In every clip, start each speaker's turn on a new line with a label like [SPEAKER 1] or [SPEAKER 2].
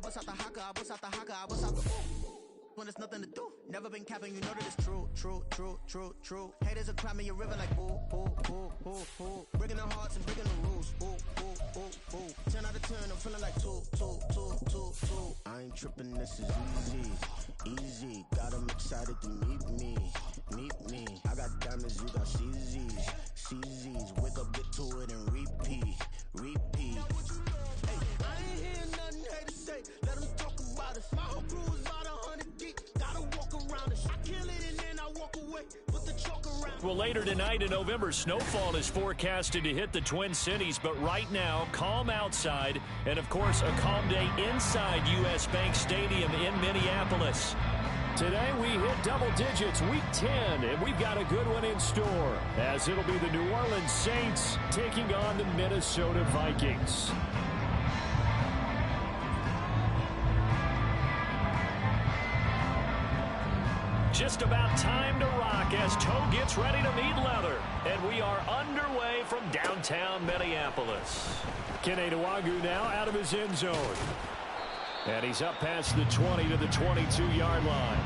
[SPEAKER 1] bust out the haka, I bust out the haka, I bust out the when there's nothing to do. Never been capping, you know that it's true, true, true, true, true. Haters are climbing your river like ooh, ooh, ooh, ooh, ooh. Breaking the hearts and breaking the rules, ooh, ooh, ooh, ooh. 10 out of 10, I'm feeling like two. I ain't tripping, this is easy, easy. Got 'em excited to meet me. I got diamonds, you got CZs. Wake up, get to it, and repeat. Hey, I ain't hearing nothing haters say. Let 'em talk about us. My whole crew is about 100 deep. Gotta walk around us. I kill it and then I walk away. Put the chalk around.
[SPEAKER 2] Well, later tonight in November, snowfall is forecasted to hit the Twin Cities, but right now, calm outside, and of course, a calm day inside U.S. Bank Stadium in Minneapolis. Today we hit double digits, week 10, and we've got a good one in store, as it'll be the New Orleans Saints taking on the Minnesota Vikings. Just about time to rock as Toe gets ready to meet leather. And we are underway from downtown Minneapolis. Kene Nwangwu now out of his end zone. And he's up past the 20 to the 22-yard line.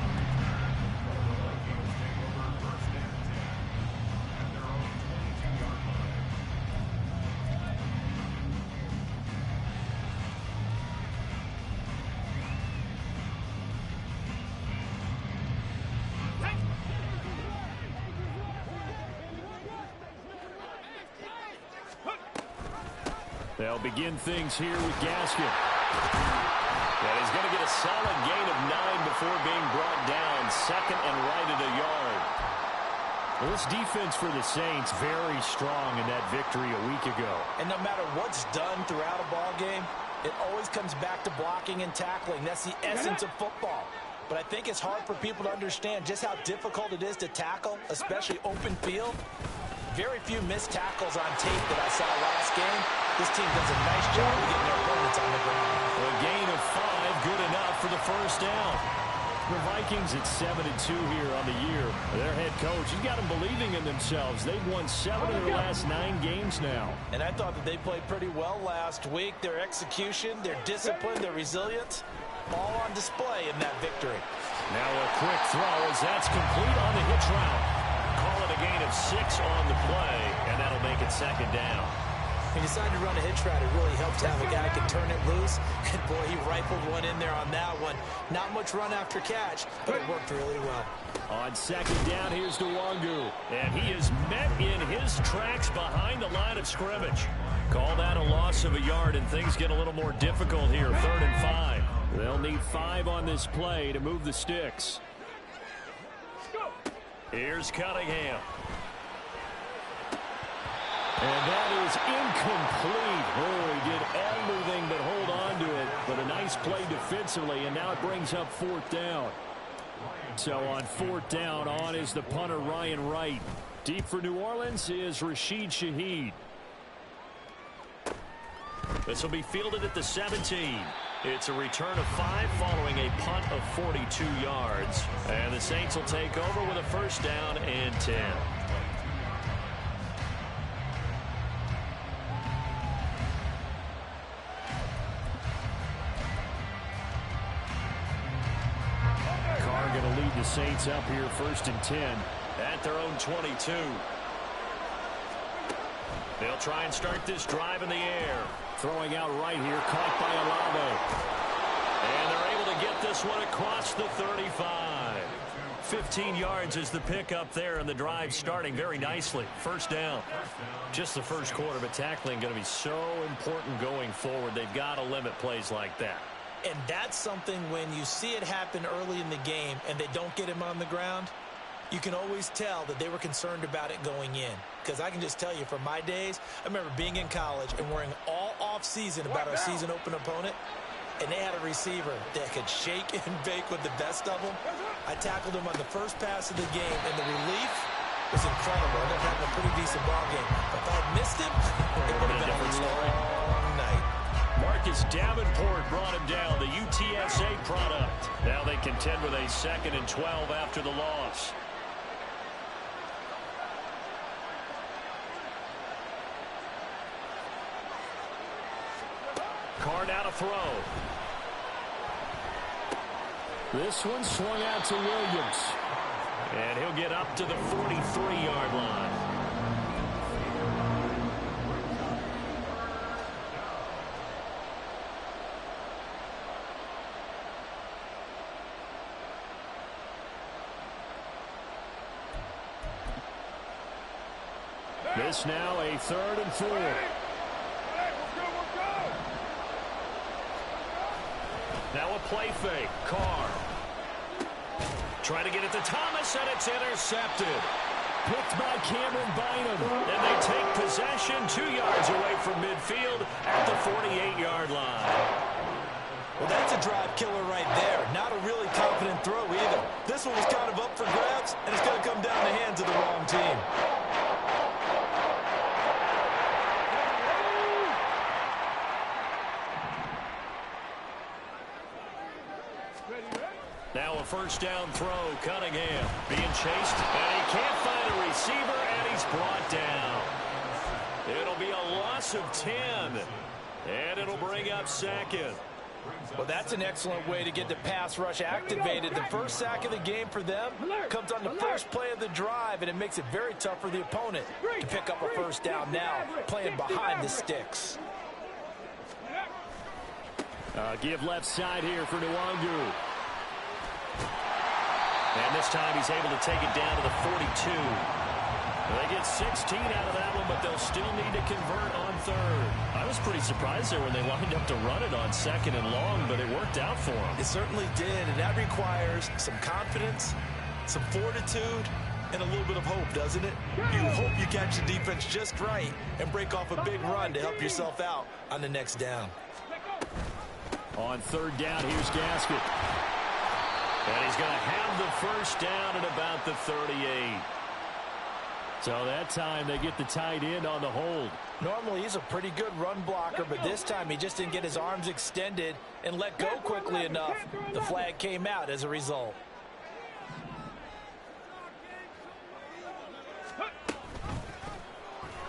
[SPEAKER 2] They'll begin things here with Gaskin. And he's going to get a solid gain of 9 before being brought down. Second and right at a yard. Well, this defense for the Saints very strong in that victory a week ago.
[SPEAKER 3] And no matter what's done throughout a ball game, it always comes back to blocking and tackling. That's the essence of football. But I think it's hard for people to understand just how difficult it is to tackle, especially open field. Very few missed tackles on tape that I saw last game. This team does a nice job of getting their opponents on the ground.
[SPEAKER 2] A gain of 5, good enough for the first down. The Vikings at 7-2 here on the year. Their head coach, he's got them believing in themselves. They've won 7 of their last 9 games now.
[SPEAKER 3] And I thought that they played pretty well last week. Their execution, their discipline, their resilience, all on display in that victory.
[SPEAKER 2] Now a quick throw as that's complete on the hitch route. Call it a gain of 6 on the play, and that'll make it second down.
[SPEAKER 3] He decided to run a hitch route. It really helped to have a guy that can turn it loose. And boy, he rifled one in there on that one. Not much run after catch, but it worked really well.
[SPEAKER 2] On second down, here's Nwangwu. And he is met in his tracks behind the line of scrimmage. Call that a loss of a yard, and things get a little more difficult here. 3rd and 5. They'll need 5 on this play to move the sticks. Here's Cunningham. And that is incomplete. Oh, he did everything but hold on to it. But a nice play defensively, and now it brings up 4th down. So on 4th down, on is the punter Ryan Wright. Deep for New Orleans is Rashid Shaheed. This will be fielded at the 17. It's a return of 5 following a punt of 42 yards. And the Saints will take over with a first down and 10. Carr going to lead the Saints up here 1st and 10 at their own 22. They'll try and start this drive in the air. Throwing out right here, caught by Olave. And they're able to get this one across the 35. 15 yards is the pickup there, and the drive starting very nicely. First down. Just the first quarter, but tackling going to be so important going forward. They've got to limit plays like that.
[SPEAKER 3] And that's something when you see it happen early in the game and they don't get him on the ground, you can always tell that they were concerned about it going in. Because I can just tell you from my days, I remember being in college and worrying all off-season about our season-open opponent, and they had a receiver that could shake and bake with the best of them. I tackled him on the first pass of the game, and the relief was incredible. I ended up having a pretty decent ball game. But if I had missed him, it would have been a different story. Long night.
[SPEAKER 2] Marcus Davenport brought him down, the UTSA product. Now they contend with a 2nd and 12 after the loss. Carr now to throw. This one swung out to Williams. And he'll get up to the 43-yard line. This now a 3rd and 4. Now a play fake. Carr. Trying to get it to Thomas, and it's intercepted. Picked by Cameron Bynum. And they take possession 2 yards away from midfield at the 48-yard line.
[SPEAKER 3] Well, that's a drive killer right there. Not a really confident throw either. This one was kind of up for grabs, and it's going to come down the hands of the wrong team.
[SPEAKER 2] Now a first down throw. Cunningham being chased, and he can't find a receiver, and he's brought down. It'll be a loss of 10, and it'll bring up 2nd.
[SPEAKER 3] Well, that's an excellent way to get the pass rush activated. The first sack of the game for them comes on the first play of the drive, and it makes it very tough for the opponent to pick up a first down now, playing behind the sticks.
[SPEAKER 2] Give left side here for Nwangu. And this time he's able to take it down to the 42. They get 16 out of that one, but they'll still need to convert on 3rd. I was pretty surprised there when they lined up to run it on 2nd and long, but it worked out for them.
[SPEAKER 3] It certainly did, and that requires some confidence, some fortitude, and a little bit of hope, doesn't it? You hope you catch the defense just right and break off a big run to help yourself out on the next down.
[SPEAKER 2] On 3rd down, here's Gasket. And he's going to have the first down at about the 38. So that time they get the tight end on the hold.
[SPEAKER 3] Normally he's a pretty good run blocker, but this time he just didn't get his arms extended and let go quickly enough. The flag came out as a result.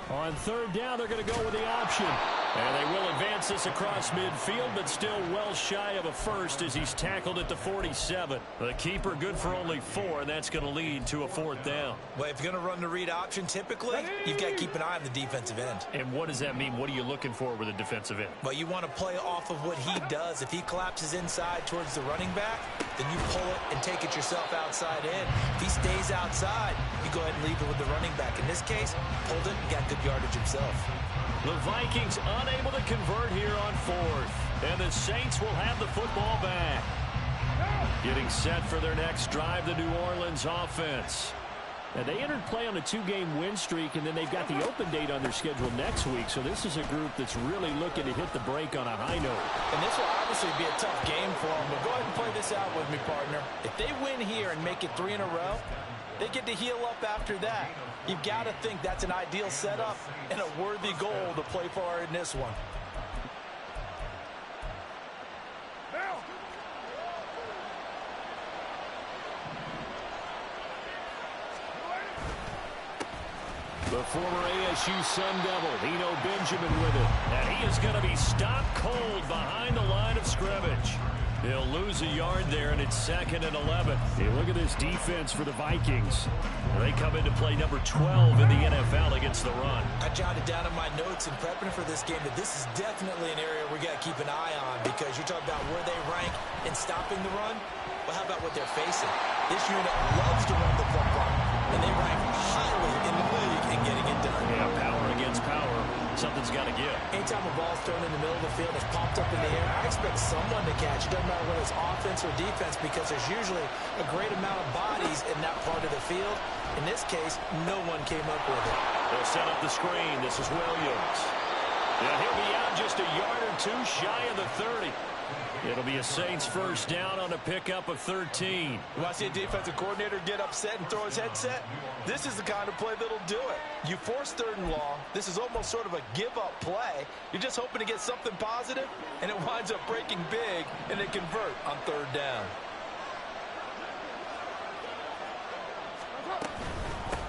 [SPEAKER 2] On 3rd down, they're going to go with the option. And they will advance this across midfield, but still well shy of a first as he's tackled at the 47. The keeper good for only 4, and that's going to lead to a 4th down.
[SPEAKER 3] Well, if you're going to run the read option, typically, you've got to keep an eye on the defensive end.
[SPEAKER 2] And what does that mean? What are you looking for with a defensive end?
[SPEAKER 3] Well, you want to play off of what he does. If he collapses inside towards the running back, then you pull it and take it yourself outside in. If he stays outside, you go ahead and leave it with the running back. In this case, pulled it and got good yardage himself.
[SPEAKER 2] The Vikings unable to convert here on 4th. And the Saints will have the football back. Getting set for their next drive, the New Orleans offense. Now, they entered play on a 2-game win streak, and then they've got the open date on their schedule next week. So this is a group that's really looking to hit the break on a high note.
[SPEAKER 3] And this will obviously be a tough game for them. But go ahead and play this out with me, partner. If they win here and make it 3 in a row, they get to heal up after that. You've got to think that's an ideal setup and a worthy goal to play for in this one.
[SPEAKER 2] The former ASU Sun Devil, Eno Benjamin with it. And he is going to be stopped cold behind the line of scrimmage. They'll lose a yard there, and it's 2nd and 11. Hey, look at this defense for the Vikings. They come into play number 12 in the NFL against the run.
[SPEAKER 3] I jotted down in my notes in prepping for this game that this is definitely an area we got to keep an eye on, because you're talking about where they rank in stopping the run. Well, how about what they're facing? This unit loves to run the football, and they rank highly in the league in getting it done.
[SPEAKER 2] Yeah, power against power. Something's got to give.
[SPEAKER 3] Anytime a ball's thrown in the middle of the field, it's popped up in the air, I expect someone to catch. It doesn't matter whether it's offense or defense, because there's usually a great amount of bodies in that part of the field. In this case, no one came up with it.
[SPEAKER 2] They'll set up the screen. This is Williams. And he'll be out just a yard or 2 shy of the 30. It'll be a Saints first down on a pickup of 13.
[SPEAKER 3] You want to see a defensive coordinator get upset and throw his headset? This is the kind of play that'll do it. You force 3rd and long. This is almost sort of a give-up play. You're just hoping to get something positive, and it winds up breaking big, and they convert on 3rd down.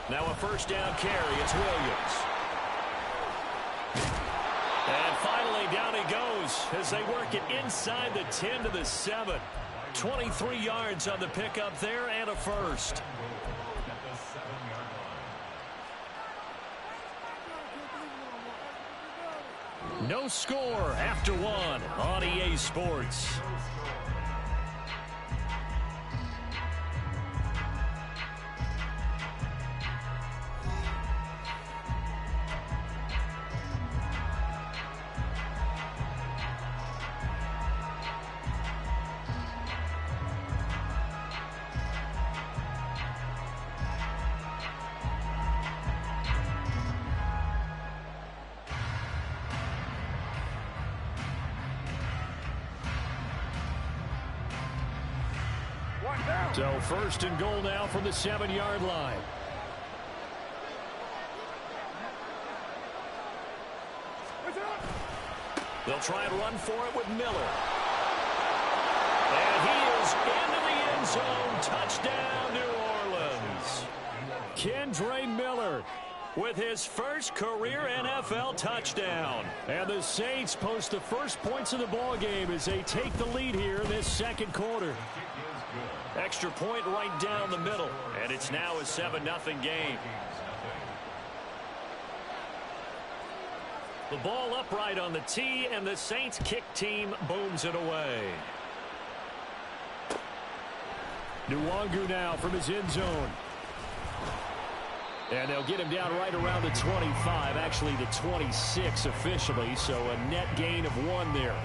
[SPEAKER 2] Now a first down carry. It's Williams. And finally, down he goes as they work it inside the 10 to the 7. 23 yards on the pickup there and a first. No score after one on EA Sports. So first and goal now from the 7-yard line. They'll try and run for it with Miller. And he is into the end zone. Touchdown, New Orleans. Kendre Miller with his first career NFL touchdown. And the Saints post the first points of the ball game as they take the lead here in this second quarter. Extra point right down the middle, and it's now a 7-0 game. The ball upright on the tee, and the Saints kick team booms it away. Nwangu now from his end zone. And they'll get him down right around the 25, actually the 26 officially, so a net gain of 1 there.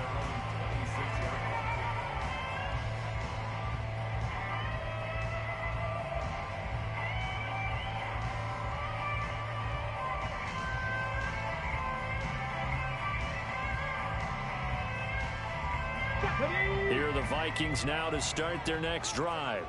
[SPEAKER 2] Here are the Vikings now to start their next drive.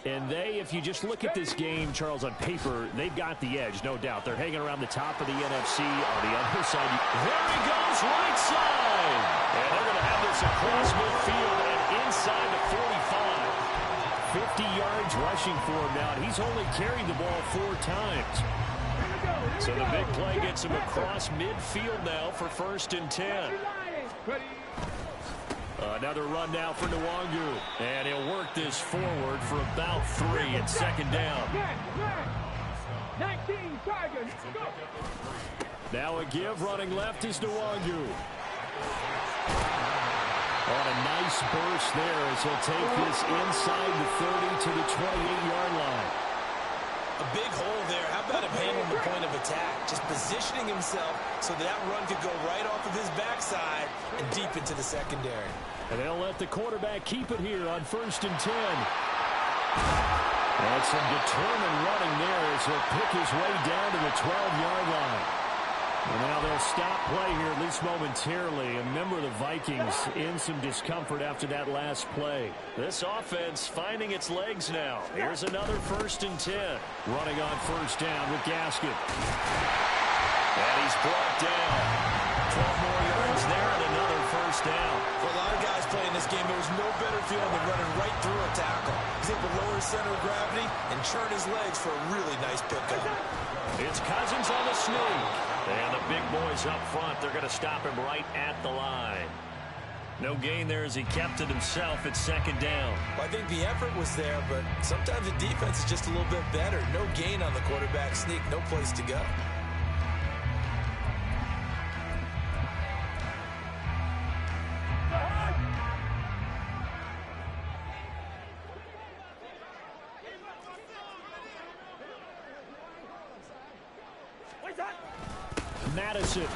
[SPEAKER 2] And if you just look at this game, Charles, on paper, they've got the edge, no doubt. They're hanging around the top of the NFC on the other side. There he goes, right side. And they're going to have this across midfield and inside the 45. 50 yards rushing for him now. He's only carried the ball 4 times. So the big play gets him across midfield now for 1st and 10. Another run now for Nwangu. And he'll work this forward for about 3 and 2nd down.
[SPEAKER 4] 19 Tigers, go!
[SPEAKER 2] Now a give running left is Nwangu. On a nice burst there as he'll take this inside the 30 to the 28-yard line.
[SPEAKER 3] A big hole there. How about him handling the point of attack? Just positioning himself so that run could go right off of his backside and deep into the secondary.
[SPEAKER 2] And they'll let the quarterback keep it here on 1st and 10. And some determined running there as he'll pick his way down to the 12-yard line. And now they'll stop play here, at least momentarily. And remember, the Vikings in some discomfort after that last play. This offense finding its legs now. Here's another 1st and 10. Running on 1st down with Gaskin. And he's brought down. 12 more yards there and another 1st down.
[SPEAKER 3] For a lot of guys playing this game, there was no better feeling than running right through a tackle. He's able to lower his center of gravity and churn his legs for a really nice pickup.
[SPEAKER 2] It's Cousins on the sneak. And the big boys up front, they're going to stop him right at the line. No gain there as he kept it himself at 2nd down.
[SPEAKER 3] Well, I think the effort was there, but sometimes the defense is just a little bit better. No gain on the quarterback sneak, no place to go.
[SPEAKER 2] Madison.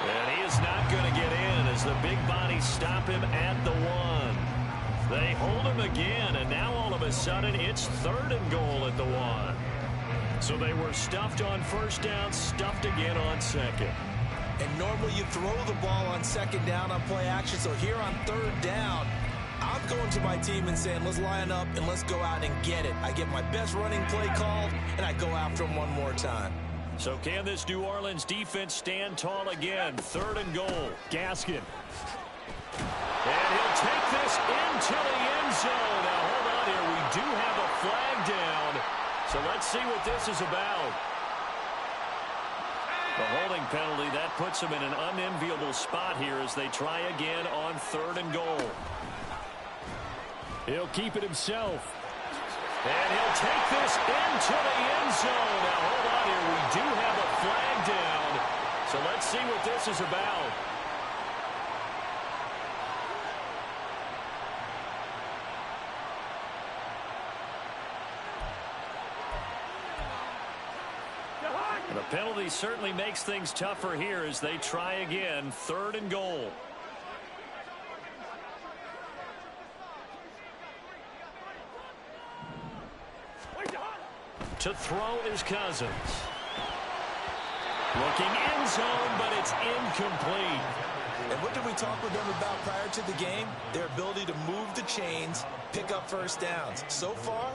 [SPEAKER 2] And he is not going to get in as the big bodies stop him at the 1. They hold him again, and now all of a sudden it's 3rd and goal at the 1. So they were stuffed on 1st down, stuffed again on 2nd.
[SPEAKER 3] And normally you throw the ball on 2nd down on play action, so here on 3rd down, I'm going to my team and saying, let's line up and let's go out and get it. I get my best running play called, and I go after him one more time.
[SPEAKER 2] So can this New Orleans defense stand tall again? 3rd and goal. Gaskin. And he'll take this into the end zone. Now, hold on here. We do have a flag down. So let's see what this is about. The holding penalty, that puts them in an unenviable spot here as they try again on 3rd and goal. He'll keep it himself. And he'll take this into the end zone. Now, hold on here. We do have a flag down. So let's see what this is about. The penalty certainly makes things tougher here as they try again. 3rd and goal. To throw is Cousins. Looking end zone, but it's incomplete.
[SPEAKER 3] And what did we talk with them about prior to the game? Their ability to move the chains, pick up first downs. So far,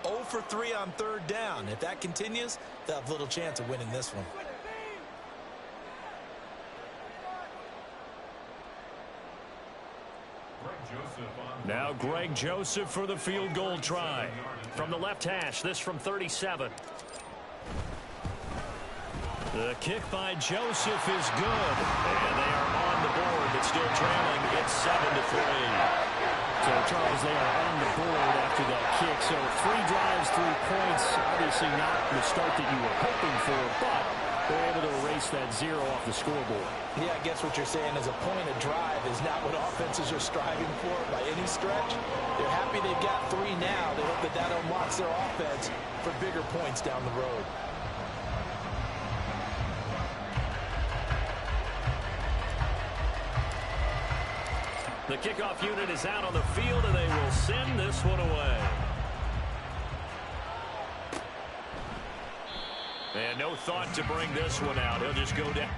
[SPEAKER 3] 0 for 3 on 3rd down. If that continues, they'll have little chance of winning this one.
[SPEAKER 2] Now Greg Joseph for the field goal try. From the left hash, this from 37. The kick by Joseph is good. And they are on the board, but still trailing. It's 7-3.
[SPEAKER 4] So, Charles, they are on the board after that kick. So 3 drives, 3 points. Obviously not the start that you were hoping for, but they're able to erase that 0 off the scoreboard.
[SPEAKER 3] Yeah, I guess what you're saying is a point of drive is not what offenses are striving for by any stretch. They're happy they've got 3 now. They hope that that unlocks their offense for bigger points down the road.
[SPEAKER 2] The kickoff unit is out on the field, and they will send this one away. And no thought to bring this one out. He'll just go down.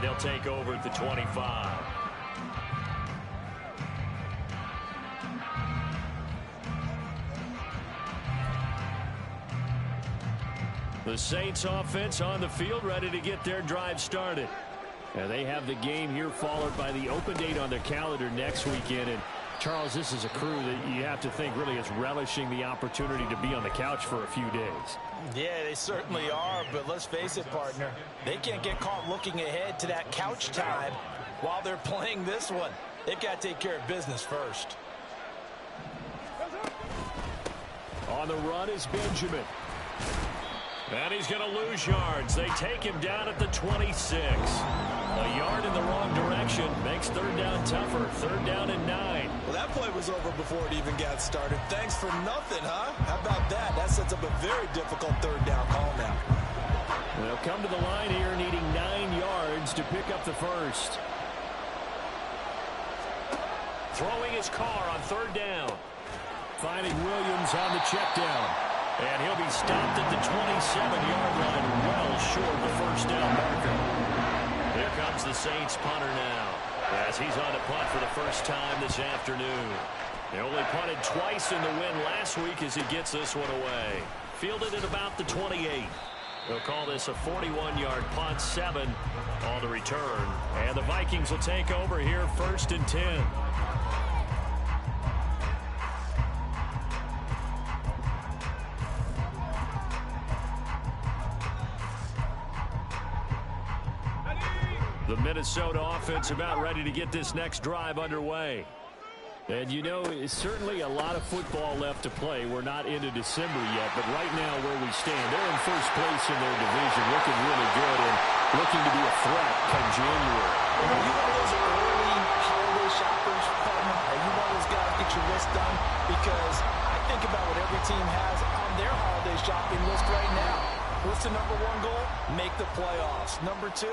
[SPEAKER 2] And they'll take over at the 25. The Saints offense on the field, ready to get their drive started. And they have the game here followed by the open date on their calendar next weekend. And Charles, this is a crew that you have to think really is relishing the opportunity to be on the couch for a few days.
[SPEAKER 3] Yeah, they certainly are, but let's face it, partner. They can't get caught looking ahead to that couch time while they're playing this one. They've got to take care of business first.
[SPEAKER 2] On the run is Benjamin. And he's going to lose yards. They take him down at the 26. A yard in the wrong direction makes third down tougher. Third down and 9.
[SPEAKER 3] Well, that play was over before it even got started. Thanks for nothing, huh? How about that? That sets up a very difficult third down call now.
[SPEAKER 2] They'll come to the line here needing 9 yards to pick up the first. Throwing his car on third down. Finding Williams on the check down. And he'll be stopped at the 27-yard line, well short of the first down marker. Here comes the Saints punter now, as he's on to punt for the first time this afternoon. They only punted twice in the win last week as he gets this one away. Fielded at about the 28. They'll call this a 41-yard punt, 7 on the return. And the Vikings will take over here first and 10. The Minnesota offense about ready to get this next drive underway. And, you know, it's certainly a lot of football left to play. We're not into December yet, but right now where we stand, they're in first place in their division, looking really good and looking to be a threat come January.
[SPEAKER 3] Are you one of those early holiday shoppers, partner? Are you one of those guys get your list done? Because I think about what every team has on their holiday shopping list right now. What's the number 1 goal? Make the playoffs. Number 2?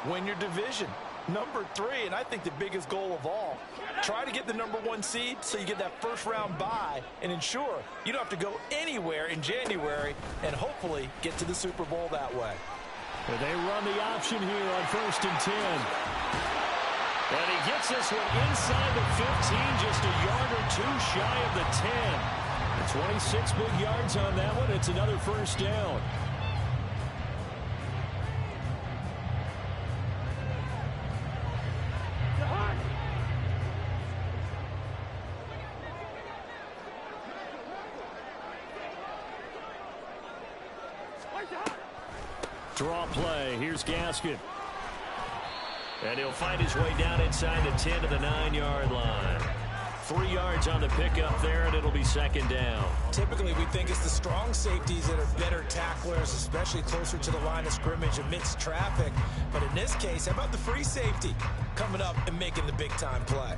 [SPEAKER 3] Win your division. Number 3, and I think the biggest goal of all, try to get the number 1 seed so you get that first round bye and ensure you don't have to go anywhere in January and hopefully get to the Super Bowl that way.
[SPEAKER 2] And they run the option here on first and 10. And he gets this one inside the 15, just a yard or 2 shy of the 10. 26 big yards on that one. It's another first down. Draw play. Here's Gaskin. And he'll find his way down inside the 10 to the 9-yard line. 3 yards on the pickup there, and it'll be second down.
[SPEAKER 3] Typically, we think it's the strong safeties that are better tacklers, especially closer to the line of scrimmage amidst traffic. But in this case, how about the free safety coming up and making the big-time play?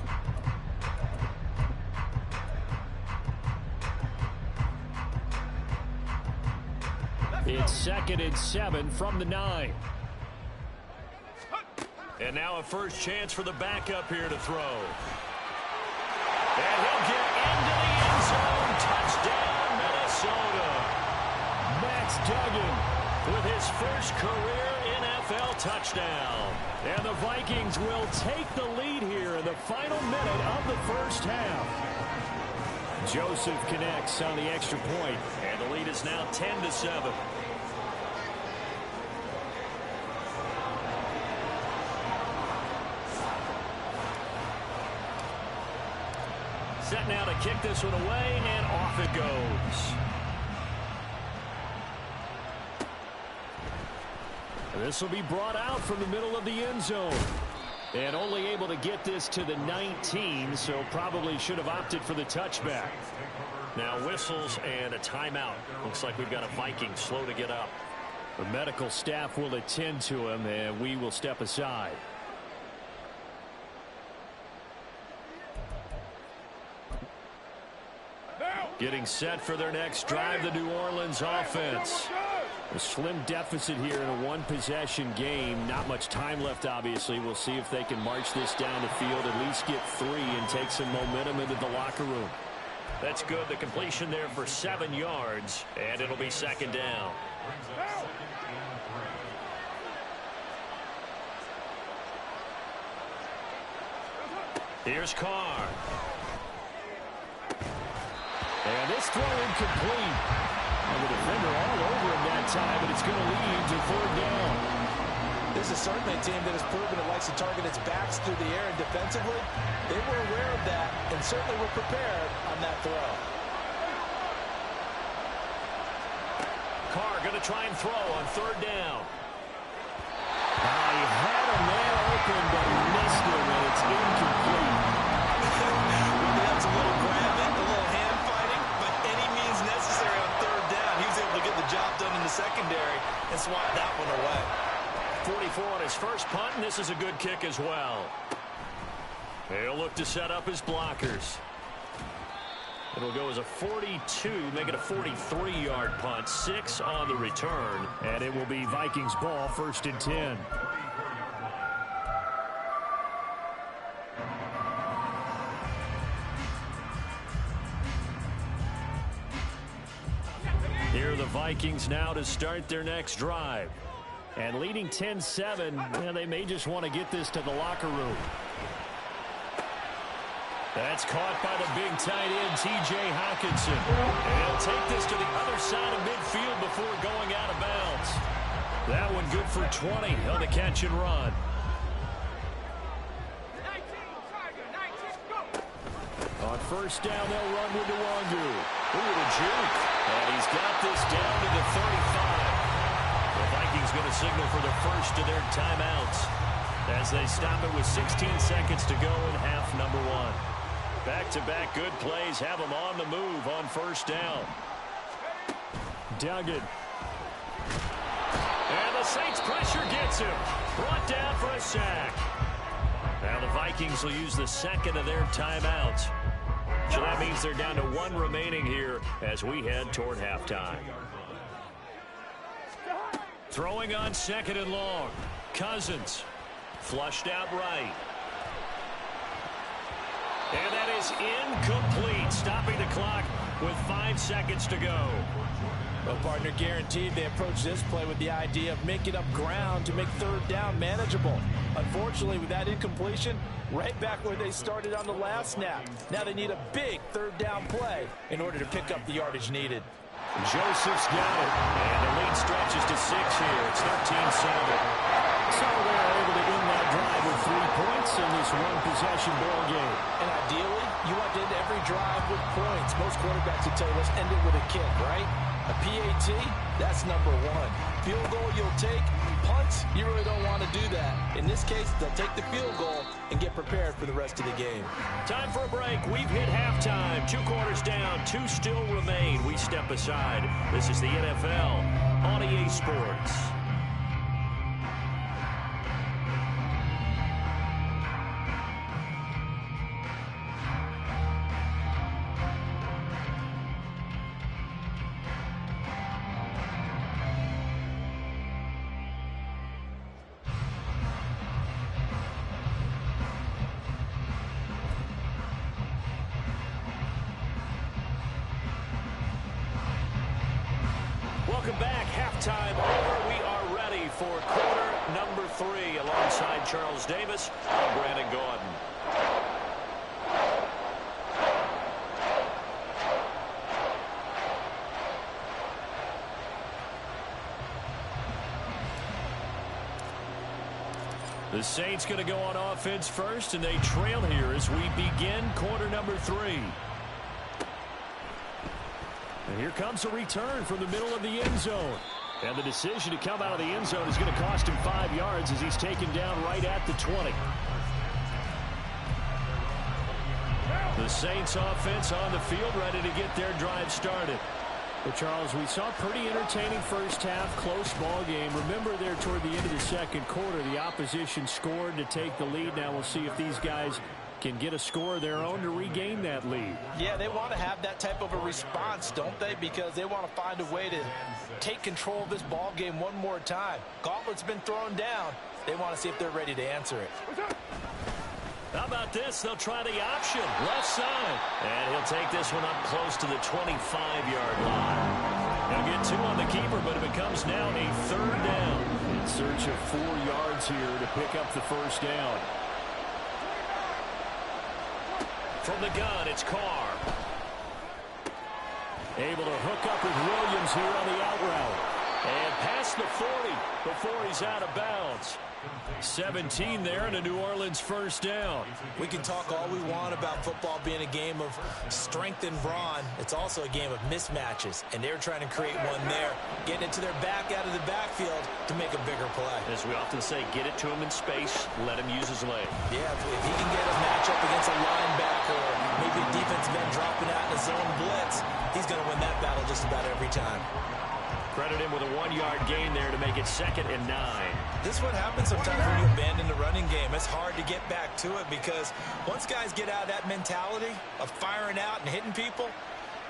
[SPEAKER 2] It's second and 7 from the 9. And now a first chance for the backup here to throw. And he'll get into the end zone. Touchdown, Minnesota. Max Duggan with his first career NFL touchdown. And the Vikings will take the lead here in the final minute of the first half. Joseph connects on the extra point, and the lead is now 10-7. Set now to kick this one away, and off it goes. This will be brought out from the middle of the end zone. And only able to get this to the 19, so probably should have opted for the touchback. Now whistles and a timeout. Looks like we've got a Viking slow to get up. The medical staff will attend to him, and we will step aside. Getting set for their next drive, the New Orleans offense. A slim deficit here in a one-possession game. Not much time left, obviously. We'll see if they can march this down the field, at least get 3 and take some momentum into the locker room. That's good. The completion there for 7 yards, and it'll be second down. Here's Carr. And this throw incomplete. And the defender all over him that time, but it's going to lead to third down.
[SPEAKER 3] This is certainly a team that has proven it likes to target its backs through the air, and defensively, they were aware of that and certainly were prepared on that throw.
[SPEAKER 2] Carr going to try and throw on third down.
[SPEAKER 4] He had a man open, but he missed him, and it's incomplete.
[SPEAKER 3] That's a little grabbing, a little hand fighting, but any means necessary on third down. He was able to get the job done in the secondary and swat that one away.
[SPEAKER 2] 44 on his first punt, and this is a good kick as well. He'll look to set up his blockers. It'll go as a 42, make it a 43-yard punt, 6 on the return.
[SPEAKER 4] And it will be Vikings ball, 1st and 10.
[SPEAKER 2] Here are the Vikings now to start their next drive.
[SPEAKER 4] And leading 10-7, they may just want to get this to the locker room.
[SPEAKER 2] That's caught by the big tight end, T.J. Hockenson. And he'll take this to the other side of midfield before going out of bounds. That one good for 20 on the catch and run.
[SPEAKER 4] On first down, they'll run with Nwangu.
[SPEAKER 2] Ooh, the juke. And he's got this down to the 35. The Vikings going to signal for the first of their timeouts as they stop it with 16 seconds to go in half number 1. Back-to-back good plays have them on the move on first down.
[SPEAKER 4] Duggan.
[SPEAKER 2] And the Saints pressure gets him. Brought down for a sack. Now the Vikings will use the second of their timeouts. So that means they're down to 1 remaining here as we head toward halftime. Throwing on 2nd and long. Cousins. Flushed out right. And that is incomplete, stopping the clock with 5 seconds to go.
[SPEAKER 3] Well, partner, guaranteed they approach this play with the idea of making up ground to make third down manageable. Unfortunately, with that incompletion, right back where they started on the last snap. Now they need a big third down play in order to pick up the yardage needed.
[SPEAKER 2] Joseph's got it, and the lead stretches to 6 here. It's 13-7.
[SPEAKER 4] So they're able to end that drive with 3 points in this one-possession ball game.
[SPEAKER 3] And ideally, you want to end every drive with points. Most quarterbacks would tell you, let's end it with a kick, right? A PAT, that's number 1. Field goal you'll take. Punts, you really don't want to do that. In this case, they'll take the field goal and get prepared for the rest of the game.
[SPEAKER 2] Time for a break. We've hit halftime. 2 quarters down. 2 still remain. We step aside. This is the NFL on EA Sports. Welcome back. Halftime over. We are ready for quarter number 3. Alongside Charles Davis, I'm Brandon Gordon. The Saints going to go on offense first, and they trail here as we begin quarter number 3. And here comes a return from the middle of the end zone. And the decision to come out of the end zone is going to cost him 5 yards as he's taken down right at the 20. The Saints offense on the field ready to get their drive started.
[SPEAKER 4] Well, Charles, we saw a pretty entertaining first half, close ball game. Remember there toward the end of the second quarter, the opposition scored to take the lead. Now we'll see if these guys can get a score of their own to regain that lead.
[SPEAKER 3] Yeah, they want to have that type of a response, don't they? Because they want to find a way to take control of this ball game one more time. Gauntlet's been thrown down. They want to see if they're ready to answer it.
[SPEAKER 2] How about this? They'll try the option. Left side. And he'll take this one up close to the 25-yard line. He'll get 2 on the keeper, but it becomes now a third down.
[SPEAKER 4] In search of 4 yards here to pick up the first down.
[SPEAKER 2] From the gun, it's Carr.
[SPEAKER 4] Able to hook up with Williams here on the out route.
[SPEAKER 2] And past the 40 before he's out of bounds. 17 there and a New Orleans first down.
[SPEAKER 3] We can talk all we want about football being a game of strength and brawn. It's also a game of mismatches, and they're trying to create one there, getting it to their back out of the backfield to make a bigger play.
[SPEAKER 2] As we often say, get it to him in space, let him use his leg.
[SPEAKER 3] Yeah, if he can get a matchup against a linebacker or maybe a defensive end dropping out in a zone blitz, he's going to win that battle just about every time.
[SPEAKER 2] Credit him with a 1-yard gain there to make it 2nd and 9.
[SPEAKER 3] This is what happens sometimes when you abandon the running game. It's hard to get back to it because once guys get out of that mentality of firing out and hitting people,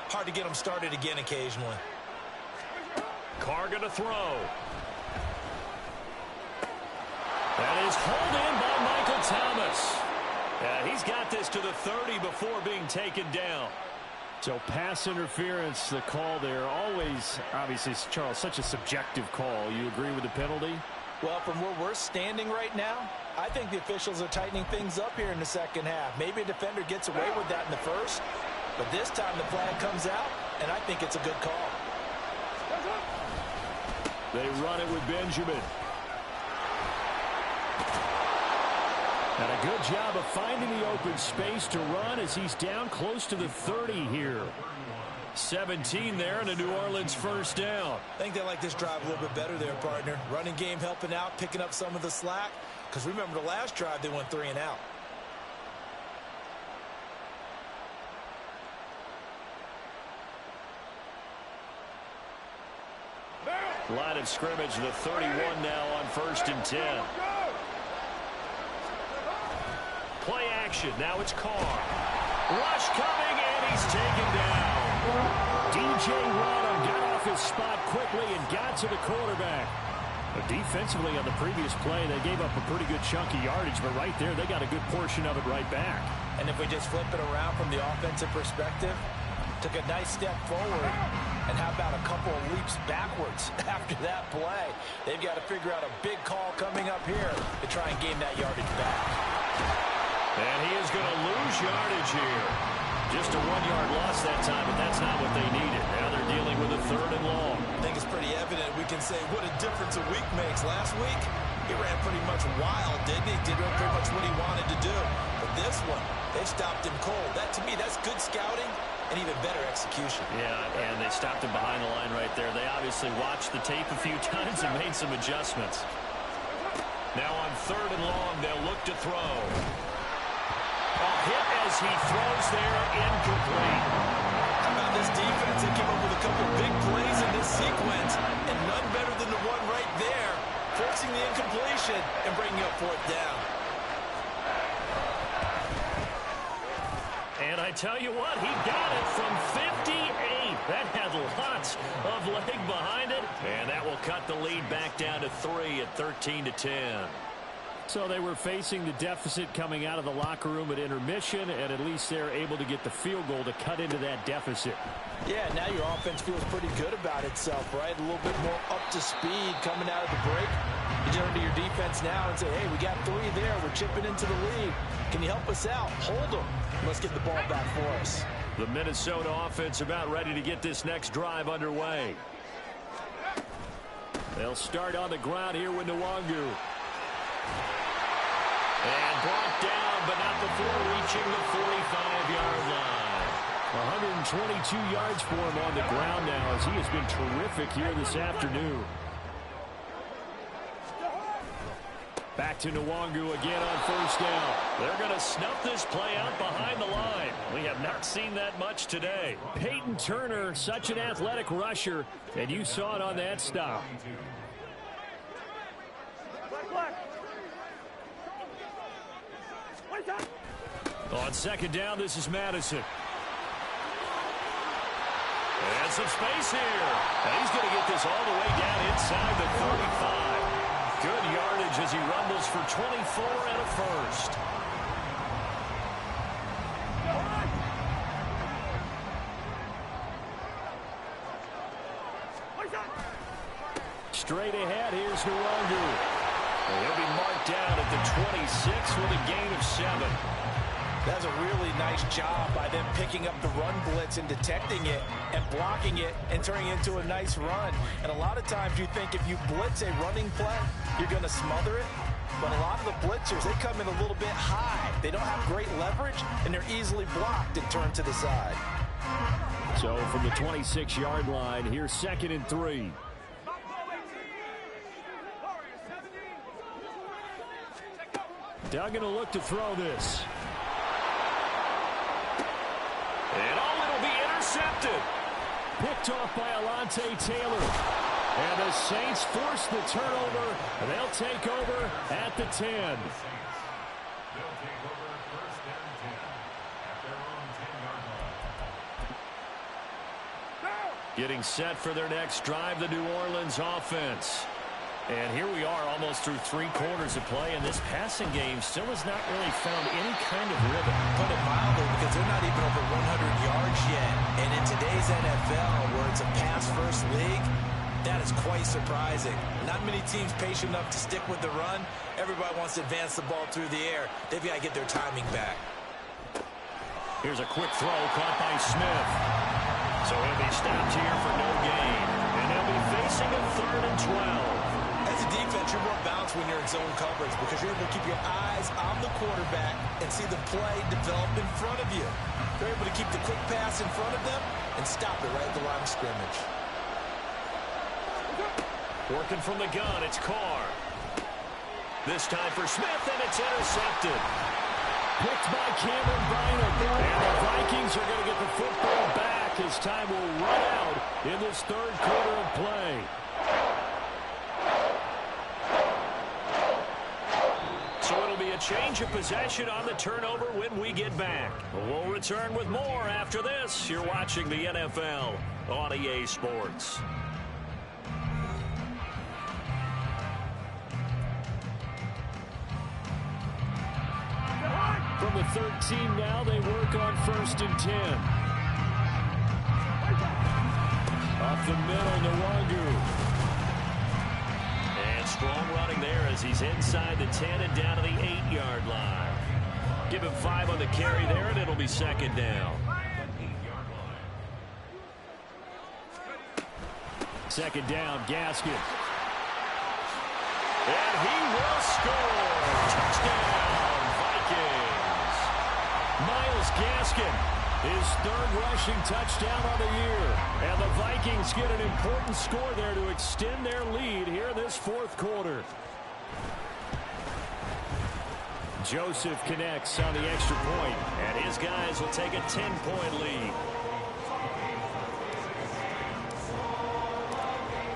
[SPEAKER 3] hard to get them started again occasionally.
[SPEAKER 2] Carr going to throw. That is hauled in by Michael Thomas. He's got this to the 30 before being taken down.
[SPEAKER 4] So pass interference, the call there. Always, obviously, Charles, such a subjective call. You agree with the penalty?
[SPEAKER 3] Well, from where we're standing right now, I think the officials are tightening things up here in the second half. Maybe a defender gets away with that in the first, but this time the flag comes out, and I think it's a good call.
[SPEAKER 4] They run it with Benjamin. And a good job of finding the open space to run as he's down close to the 30 here.
[SPEAKER 2] 17 there and a New Orleans first down.
[SPEAKER 3] I think they like this drive a little bit better there, partner. Running game helping out, picking up some of the slack. Because remember the last drive, they went 3 and out.
[SPEAKER 2] Line of scrimmage, the 31 now on 1st and 10. Play action. Now it's Carr. Rush coming, and he's taken down.
[SPEAKER 4] DJ Waddle got off his spot quickly and got to the quarterback. But defensively on the previous play, they gave up a pretty good chunk of yardage, but right there, they got a good portion of it right back.
[SPEAKER 3] And if we just flip it around from the offensive perspective, took a nice step forward, and how about a couple of leaps backwards after that play? They've got to figure out a big call coming up here to try and gain that yardage back.
[SPEAKER 2] And he is going to lose yardage here. Just a 1-yard loss that time, but that's not what they needed. Now they're dealing with a 3rd and long.
[SPEAKER 3] I think it's pretty evident. We can say what a difference a week makes. Last week, he ran pretty much wild, didn't he? Did pretty much what he wanted to do. But this one, they stopped him cold. That, to me, that's good scouting and even better execution.
[SPEAKER 2] Yeah, and they stopped him behind the line right there. They obviously watched the tape a few times and made some adjustments. Now on 3rd and long, they'll look to throw. A hit as he throws there, incomplete.
[SPEAKER 3] How about this defense? They came up with a couple big plays in this sequence, and none better than the one right there, forcing the incompletion and bringing up 4th down.
[SPEAKER 2] And I tell you what, he got it from 58. That had lots of leg behind it, and that will cut the lead back down to 3 at 13-10.
[SPEAKER 4] So they were facing the deficit coming out of the locker room at intermission, and at least they're able to get the field goal to cut into that deficit.
[SPEAKER 3] Yeah, now your offense feels pretty good about itself, right? A little bit more up to speed coming out of the break. You turn to your defense now and say, hey, we got 3 there. We're chipping into the lead. Can you help us out? Hold them. Let's get the ball back for us.
[SPEAKER 2] The Minnesota offense about ready to get this next drive underway.
[SPEAKER 4] They'll start on the ground here with Nwangu.
[SPEAKER 2] And brought down, but not before reaching the 45-yard line.
[SPEAKER 4] 122 yards for him on the ground now as he has been terrific here this afternoon. Back to Nwangu again on 1st down.
[SPEAKER 2] They're going to snuff this play out behind the line. We have not seen that much today.
[SPEAKER 4] Peyton Turner, such an athletic rusher, and you saw it on that stop.
[SPEAKER 2] On 2nd down, this is Madison. And some space here. And he's going to get this all the way down inside the 35. Good yardage as he rumbles for 24 and a first.
[SPEAKER 4] Straight ahead, here's Nwangu.
[SPEAKER 2] He'll be marked down at the 26 with a gain of 7.
[SPEAKER 3] That's a really nice job by them picking up the run blitz and detecting it and blocking it and turning it into a nice run. And a lot of times you think if you blitz a running play, you're going to smother it. But a lot of the blitzers, they come in a little bit high. They don't have great leverage, and they're easily blocked and turned to the side.
[SPEAKER 4] So from the 26-yard line, here's 2nd and 3. Duggan will look to throw this.
[SPEAKER 2] And it'll be intercepted.
[SPEAKER 4] Picked off by Alontae Taylor. And the Saints force the turnover. They'll take over at the 10. Getting set for their next drive, the New Orleans offense. And here we are almost through 3 quarters of play, and this passing game still has not really found any kind of rhythm.
[SPEAKER 3] Put it mildly, because they're not even over 100 yards yet. And in today's NFL, where it's a pass-first league, that is quite surprising. Not many teams patient enough to stick with the run. Everybody wants to advance the ball through the air. They've got to get their timing back.
[SPEAKER 2] Here's a quick throw caught by Smith. So he'll be stopped here for no gain. And they'll be facing a 3rd and 12.
[SPEAKER 3] As a defense, you're more balanced when you're in zone coverage because you're able to keep your eyes on the quarterback and see the play develop in front of you. They're able to keep the quick pass in front of them and stop it right at the line of scrimmage.
[SPEAKER 2] Working from the gun, it's Carr. This time for Smith, and it's intercepted.
[SPEAKER 4] Picked by Cameron Bynum. And the Vikings are going to get the football back as time will run out in this 3rd quarter of play.
[SPEAKER 2] So it'll be a change of possession on the turnover when we get back. We'll return with more after this. You're watching the NFL on EA Sports.
[SPEAKER 4] From the 13 now, they work on 1st and 10. Off the middle, Nwangu.
[SPEAKER 2] And strong running there as he's inside the 10 and down to the 8-yard line. Give him 5 on the carry there, and it'll be 2nd down.
[SPEAKER 4] 2nd down, Gaskin.
[SPEAKER 2] And he will score. Touchdown, Vikings.
[SPEAKER 4] Myles Gaskin, his 3rd rushing touchdown on the year. And the Vikings get an important score there to extend their lead here in this 4th quarter. Joseph connects on the extra point.
[SPEAKER 2] And his guys will take a 10-point lead.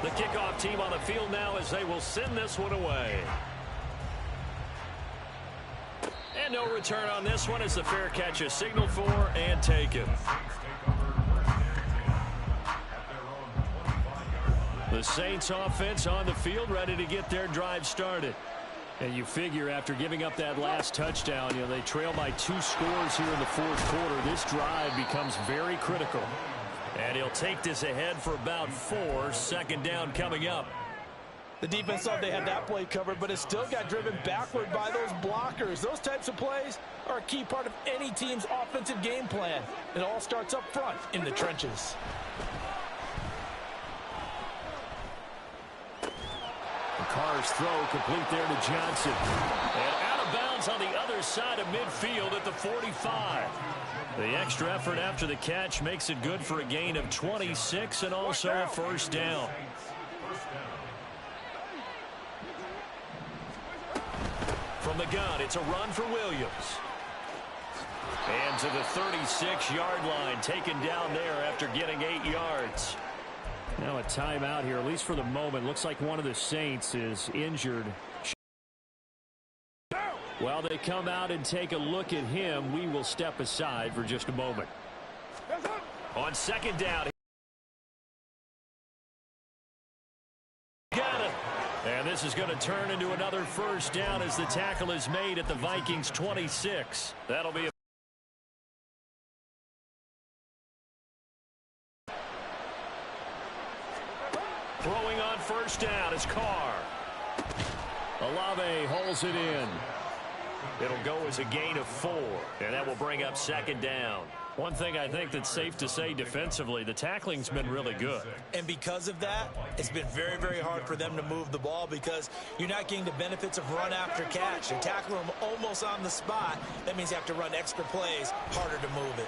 [SPEAKER 2] The kickoff team on the field now as they will send this one away. And no return on this one as the fair catch is signaled for and taken. The Saints offense on the field ready to get their drive started.
[SPEAKER 4] And you figure after giving up that last touchdown, they trail by 2 scores here in the 4th quarter. This drive becomes very critical.
[SPEAKER 2] And he'll take this ahead for about 4. 2nd down coming up.
[SPEAKER 3] The defense thought they had that play covered, but it still got driven backward by those blockers. Those types of plays are a key part of any team's offensive game plan. It all starts up front in the trenches.
[SPEAKER 4] Carr's throw complete there to Johnson.
[SPEAKER 2] And out of bounds on the other side of midfield at the 45.
[SPEAKER 4] The extra effort after the catch makes it good for a gain of 26 and also a 1st down.
[SPEAKER 2] From the gun, it's a run for Williams. And to the 36-yard line, taken down there after getting 8 yards.
[SPEAKER 4] Now a timeout here, at least for the moment. Looks like one of the Saints is injured. While they come out and take a look at him, we will step aside for just a moment.
[SPEAKER 2] On 2nd down. Got it.
[SPEAKER 4] And this is going to turn into another 1st down as the tackle is made at the Vikings 26. That'll be a
[SPEAKER 2] throwing on 1st down is Carr.
[SPEAKER 4] Olave hauls it in.
[SPEAKER 2] It'll go as a gain of 4, and that will bring up second down. One thing I think that's safe to say defensively, the tackling's been really good.
[SPEAKER 3] And because of that, it's been very, very hard for them to move the ball because you're not getting the benefits of run after catch. You're tackling them almost on the spot. That means you have to run extra plays, harder to move it.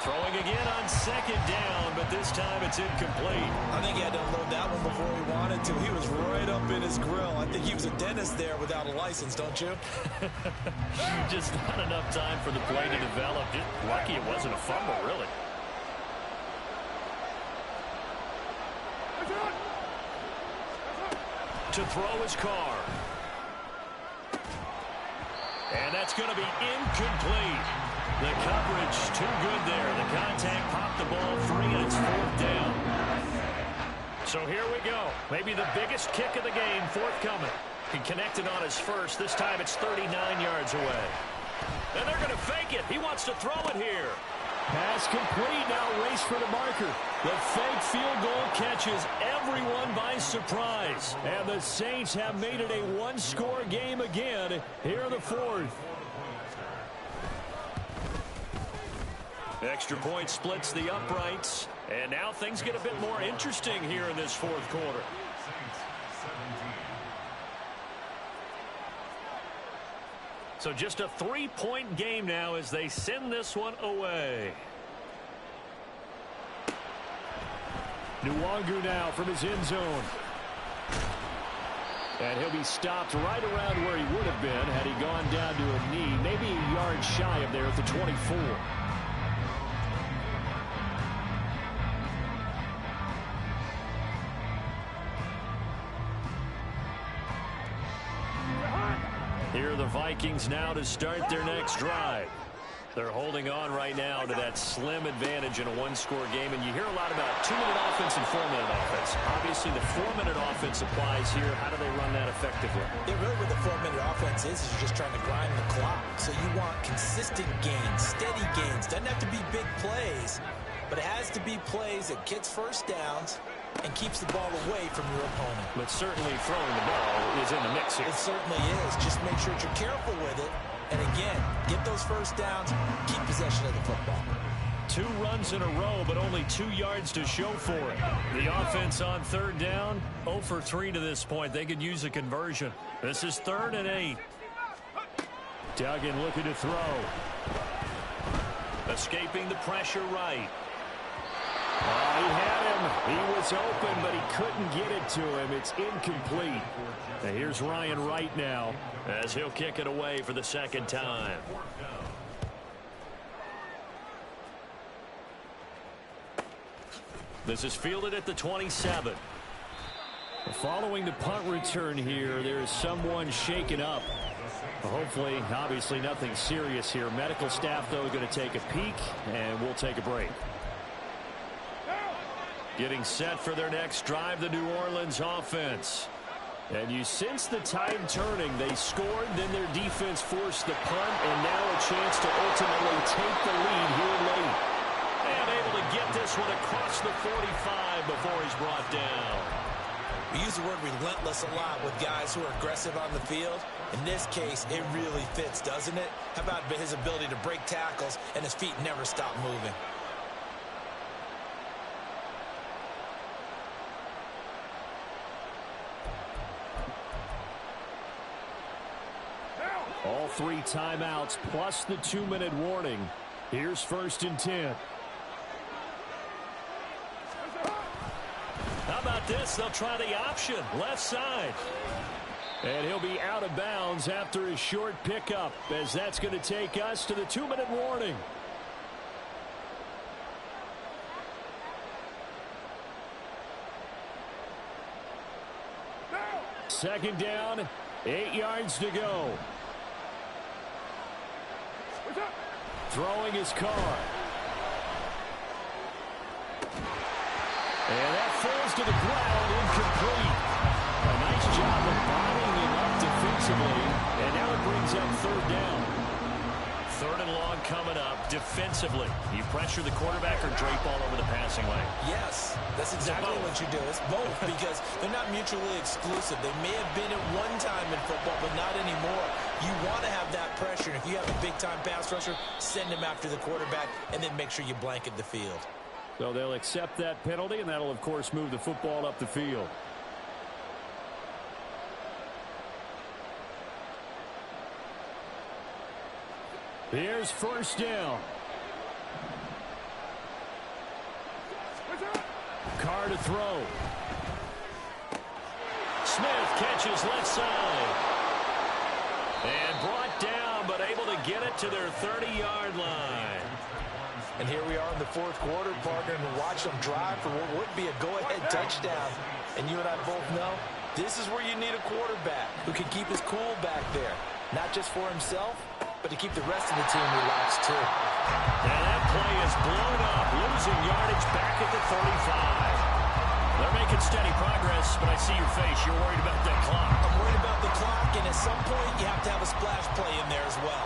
[SPEAKER 2] Throwing again on second down, but this time it's incomplete.
[SPEAKER 3] I think he had to unload that one before he wanted to. He was right up in his grill. I think he was a dentist there without a license, don't you?
[SPEAKER 2] Just not enough time for the play to develop. Just lucky it wasn't a fumble, really. To throw his car. And that's going to be incomplete. The coverage too good there. The contact popped the ball free, and it's 4th down. So here we go. Maybe the biggest kick of the game forthcoming. He connected on his first. This time it's 39 yards away. And they're going to fake it. He wants to throw it here.
[SPEAKER 4] Pass complete. Now race for the marker. The fake field goal catches everyone by surprise. And the Saints have made it a one-score game again here in the 4th.
[SPEAKER 2] Extra point splits the uprights. And now things get a bit more interesting here in this 4th quarter. So just a 3-point game now as they send this one away.
[SPEAKER 4] Nwangu now from his end zone. And he'll be stopped right around where he would have been had he gone down to a knee, maybe a yard shy of there at the 24.
[SPEAKER 2] Here are the Vikings now to start their next drive. They're holding on right now to that slim advantage in a one-score game, and you hear a lot about 2-minute offense and 4-minute offense. Obviously, the 4-minute offense applies here. How do they run that effectively?
[SPEAKER 3] Yeah, really what the 4-minute offense is you're just trying to grind the clock. So you want consistent gains, steady gains. Doesn't have to be big plays, but it has to be plays that gets first downs and keeps the ball away from your opponent.
[SPEAKER 2] But certainly throwing the ball is in the mix here.
[SPEAKER 3] It certainly is. Just make sure that you're careful with it. And again, get those first downs, keep possession of the football.
[SPEAKER 2] 2 runs in a row, but only 2 yards to show for it. The offense on 3rd down, 0 for 3 to this point. They could use a conversion. This is 3rd and 8.
[SPEAKER 4] Duggan looking to throw.
[SPEAKER 2] Escaping the pressure right.
[SPEAKER 4] Oh, he had him. He was open, but he couldn't get it to him. It's incomplete. And here's Ryan Wright now,
[SPEAKER 2] as he'll kick it away for the 2nd time. This is fielded at the 27.
[SPEAKER 4] Following the punt return here, there is someone shaken up. Hopefully, obviously nothing serious here. Medical staff, though, going to take a peek, and we'll take a break.
[SPEAKER 2] Getting set for their next drive, the New Orleans offense.
[SPEAKER 4] And you sense the tide turning. They scored, then their defense forced the punt, and now a chance to ultimately take the lead here late.
[SPEAKER 2] And able to get this one across the 45 before he's brought down.
[SPEAKER 3] We use the word relentless a lot with guys who are aggressive on the field. In this case, it really fits, doesn't it? How about his ability to break tackles and his feet never stop moving?
[SPEAKER 4] All 3 timeouts plus the 2-minute warning. Here's 1st and 10.
[SPEAKER 2] How about this? They'll try the option, left side.
[SPEAKER 4] And he'll be out of bounds after his short pickup, as that's going to take us to the 2-minute warning. Second down, 8 yards to go. Throwing his car. And that falls to the ground, incomplete. A nice job of bottling him up defensively, and now it brings up 3rd down.
[SPEAKER 2] 3rd and long coming up. Defensively, you pressure the quarterback or drape all over the passing lane?
[SPEAKER 3] Yes, that's exactly what you do. It's both because they're not mutually exclusive. They may have been at one time in football, but not anymore. You want to have that pressure. And if you have a big-time pass rusher, send him after the quarterback and then make sure you blanket the field.
[SPEAKER 4] So they'll accept that penalty, and that'll, of course, move the football up the field. Here's 1st down. Carr to throw.
[SPEAKER 2] Smith catches left side. And brought down, but able to get it to their 30-yard line.
[SPEAKER 3] And here we are in the 4th quarter, partner, and watch them drive for what would be a go-ahead touchdown. And you and I both know this is where you need a quarterback who can keep his cool back there. Not just for himself, but to keep the rest of the team relaxed, too.
[SPEAKER 2] Now that play is blown up, losing yardage back at the 35. They're making steady progress, but I see your face. You're worried about that clock.
[SPEAKER 3] I'm worried about the clock, and at some point, you have to have a splash play in there as well.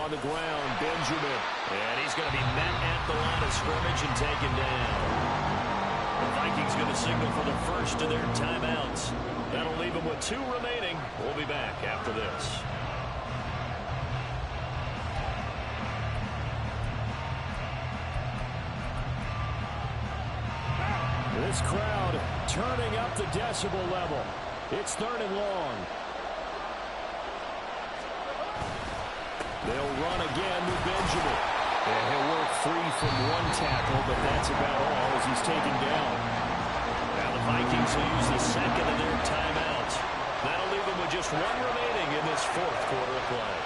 [SPEAKER 2] On the ground, Benjamin. And he's going to be met at the line of scrimmage and taken down. The Vikings going to signal for the first of their timeouts. That'll leave them with 2 remaining. We'll be back after this.
[SPEAKER 4] This crowd turning up the decibel level. It's 3rd and long. They'll run again with Benjamin. And he'll work free from 1 tackle, but that's about all as he's taken down.
[SPEAKER 2] Now the Vikings will use the 2nd of their timeouts. That'll leave them with just 1 remaining in this 4th quarter of play.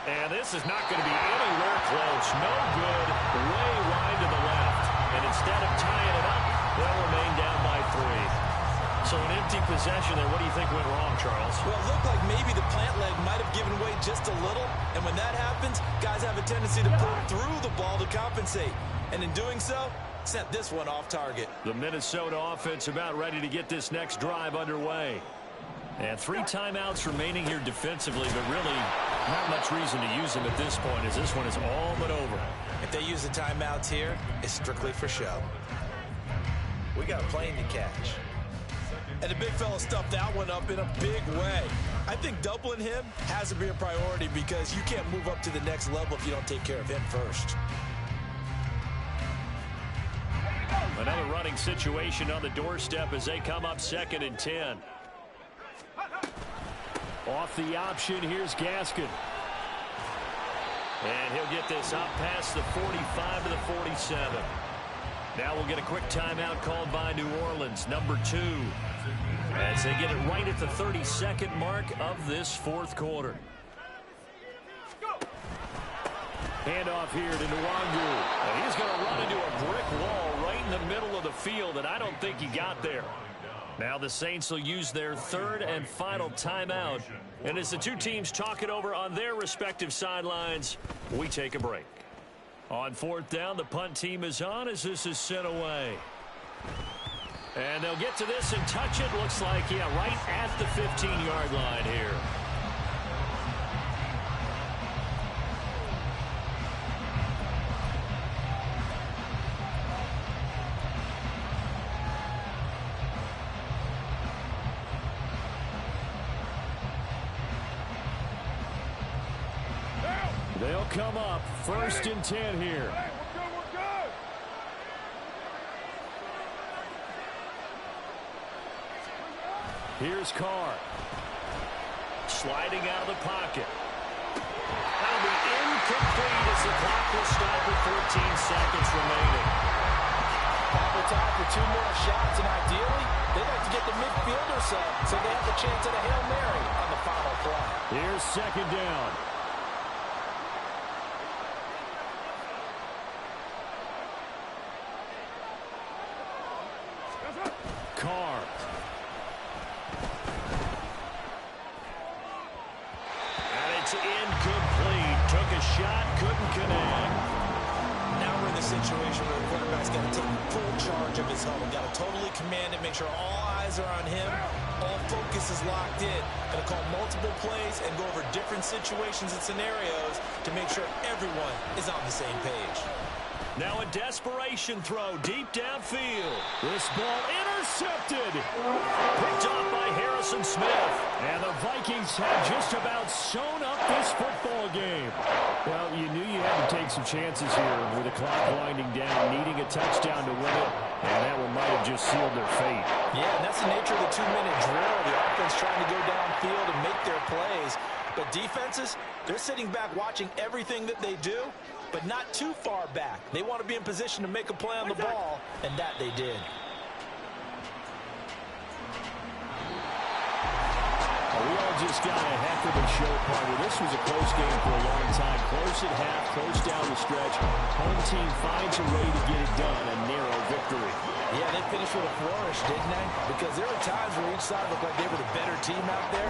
[SPEAKER 2] And this is not going to be anywhere close. No good. Way wide to the left. And instead of tying it up, they'll remain down by 3. So an empty possession there. What do you think went wrong, Charles?
[SPEAKER 3] Well, it looked like maybe the plant leg might have given way just a little. And when that happens, guys have a tendency to pull through the ball to compensate. And in doing so, sent this one off target.
[SPEAKER 2] The Minnesota offense about ready to get this next drive underway. And 3 timeouts remaining here defensively, but really not much reason to use them at this point as this one is all but over.
[SPEAKER 3] If they use the timeouts here, it's strictly for show. We got a plane to catch. And the big fella stuffed that one up in a big way. I think doubling him has to be a priority because you can't move up to the next level if you don't take care of him first.
[SPEAKER 2] Another running situation on the doorstep as they come up 2nd and 10.
[SPEAKER 4] Off the option, here's Gaskin.
[SPEAKER 2] And he'll get this up past the 45 to the 47. Now we'll get a quick timeout called by New Orleans, number 2. As they get it right at the 32nd mark of this 4th quarter.
[SPEAKER 4] Handoff here to Nwangu.
[SPEAKER 2] And he's going to run into a brick wall right in the middle of the field, and I don't think he got there. Now the Saints will use their 3rd and final timeout. And as the 2 teams talk it over on their respective sidelines, we take a break. On 4th down, the punt team is on as this is sent away. And they'll get to this and touch it. Looks like, yeah, right at the 15-yard line here.
[SPEAKER 4] They'll come up 1st and 10 here. Here's Carr.
[SPEAKER 2] Sliding out of the pocket. That'll be incomplete as the clock will stop with 14 seconds remaining.
[SPEAKER 3] Probably time for 2 more shots, and ideally, they'd like to get the midfielder so they have the chance at a Hail Mary on the final play.
[SPEAKER 4] Here's 2nd down. Carr.
[SPEAKER 2] And it's incomplete. Took a shot, couldn't connect.
[SPEAKER 3] Now we're in the situation where the quarterback's got to take full charge of his huddle. Got to totally command it, make sure all eyes are on him, all focus is locked in. Going to call multiple plays and go over different situations and scenarios to make sure everyone is on the same page.
[SPEAKER 2] Now a desperation throw deep downfield.
[SPEAKER 4] This ball intercepted.
[SPEAKER 2] Picked off by Harrison Smith.
[SPEAKER 4] And the Vikings have just about sewn up this football game. Well, you knew you had to take some chances here with the clock winding down, needing a touchdown to win it, and that one might have just sealed their fate.
[SPEAKER 3] Yeah, and that's the nature of the 2-minute drill. The offense trying to go downfield and make their plays. But defenses, they're sitting back watching everything that they do, but not too far back. They want to be in position to make a play on the ball, and that they did.
[SPEAKER 4] We all just got a heck of a show, partner. This was a close game for a long time. Close at half, close down the stretch. Home team finds a way to get it done. A narrow victory.
[SPEAKER 3] Yeah, they finished with a flourish, didn't they? Because there were times where each side looked like they were the better team out there.